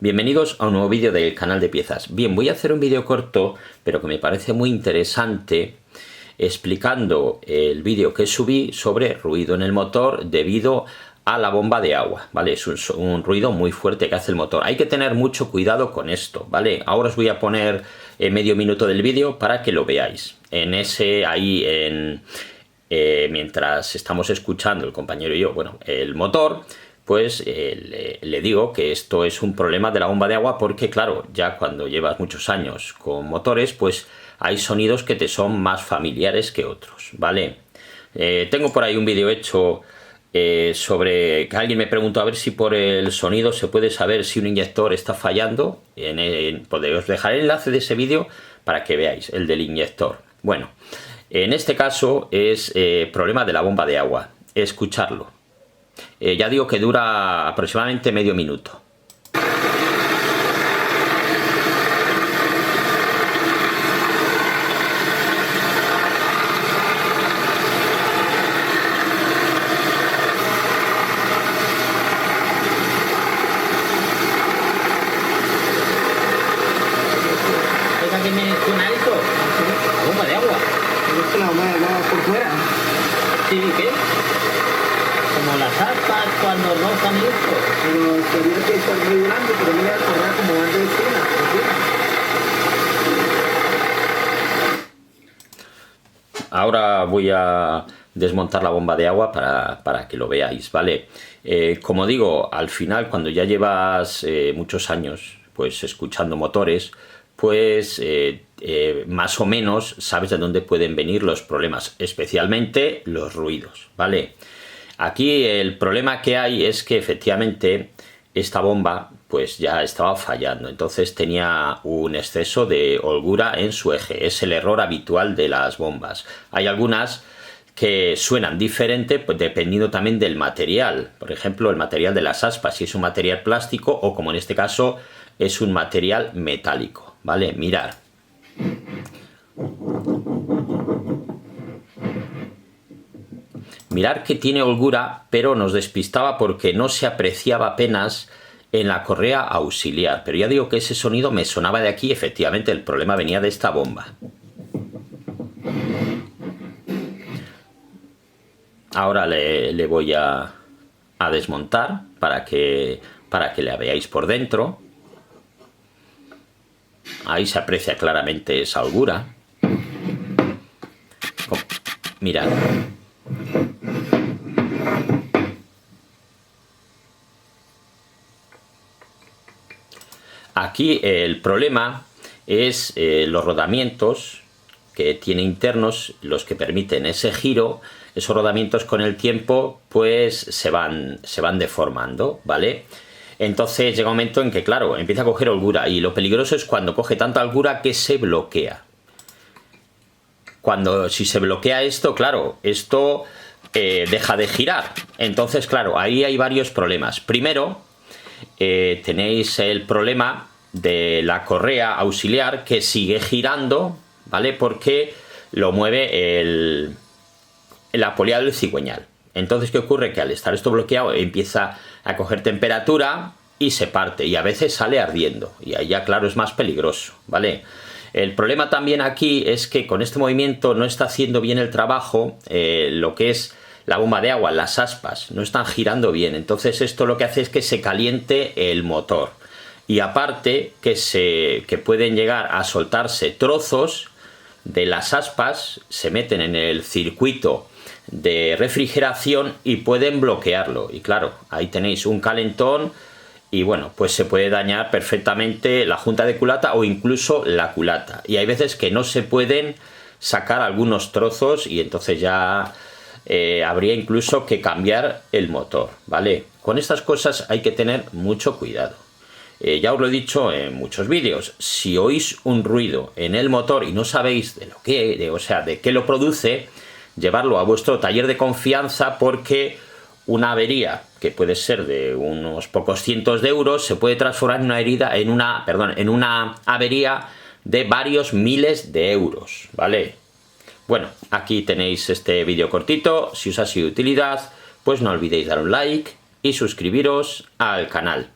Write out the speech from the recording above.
Bienvenidos a un nuevo vídeo del canal de piezas. Bien, voy a hacer un vídeo corto, pero que me parece muy interesante, explicando el vídeo que subí sobre ruido en el motor debido a la bomba de agua, ¿vale? Es un ruido muy fuerte que hace el motor. Hay que tener mucho cuidado con esto, ¿vale? Ahora os voy a poner medio minuto del vídeo para que lo veáis. Mientras estamos escuchando el compañero y yo, bueno, el motor, pues le digo que esto es un problema de la bomba de agua porque, claro, ya cuando llevas muchos años con motores, pues hay sonidos que te son más familiares que otros, ¿vale? Tengo por ahí un vídeo hecho sobre que alguien me preguntó a ver si por el sonido se puede saber si un inyector está fallando. Os dejaré el enlace de ese vídeo para que veáis, el del inyector. Bueno, en este caso es problema de la bomba de agua. Escucharlo. Ya digo que dura aproximadamente medio minuto. ¿Esa que me suena esto? La bomba de agua. La bomba de agua por fuera. Sí, ¿qué? Como las aspas cuando rozan esto. Pero sería que está muy grande, pero mira acordar como van de esquina. Ahora voy a desmontar la bomba de agua para que lo veáis, ¿vale? Como digo, al final, cuando ya llevas muchos años pues escuchando motores, pues más o menos sabes de dónde pueden venir los problemas, especialmente los ruidos, ¿vale? Aquí el problema que hay es que efectivamente esta bomba pues ya estaba fallando, entonces tenía un exceso de holgura en su eje. Es el error habitual de las bombas. Hay algunas que suenan diferente, pues dependiendo también del material. Por ejemplo, el material de las aspas, si es un material plástico o, como en este caso, es un material metálico, ¿vale? Mirad. Mirad que tiene holgura, pero nos despistaba porque no se apreciaba apenas en la correa auxiliar. Pero ya digo que ese sonido me sonaba de aquí, efectivamente el problema venía de esta bomba. Ahora le voy a desmontar para que la veáis por dentro. Ahí se aprecia claramente esa holgura. Mirad. Aquí el problema es los rodamientos que tiene internos, los que permiten ese giro. Esos rodamientos con el tiempo pues se van deformando, ¿vale? Entonces llega un momento en que, claro, empieza a coger holgura, y lo peligroso es cuando coge tanta holgura que se bloquea. Si se bloquea esto, claro, esto deja de girar. Entonces, claro, ahí hay varios problemas. Primero, tenéis el problema de la correa auxiliar que sigue girando, ¿vale? Porque lo mueve el apoliado del cigüeñal. Entonces, ¿qué ocurre? Que al estar esto bloqueado empieza a coger temperatura y se parte, y a veces sale ardiendo, y ahí ya, claro, es más peligroso, ¿vale? El problema también aquí es que con este movimiento no está haciendo bien el trabajo, lo que es la bomba de agua, las aspas, no están girando bien. Entonces esto lo que hace es que se caliente el motor. Y aparte que pueden llegar a soltarse trozos de las aspas, se meten en el circuito de refrigeración y pueden bloquearlo. Y claro, ahí tenéis un calentón y bueno, pues se puede dañar perfectamente la junta de culata o incluso la culata. Y hay veces que no se pueden sacar algunos trozos y entonces ya habría incluso que cambiar el motor, ¿vale? Con estas cosas hay que tener mucho cuidado. Ya os lo he dicho en muchos vídeos, si oís un ruido en el motor y no sabéis de qué lo produce, llevarlo a vuestro taller de confianza, porque una avería que puede ser de unos pocos cientos de euros se puede transformar en una avería de varios miles de euros, ¿vale? Bueno, aquí tenéis este vídeo cortito. Si os ha sido de utilidad, pues no olvidéis dar un like y suscribiros al canal.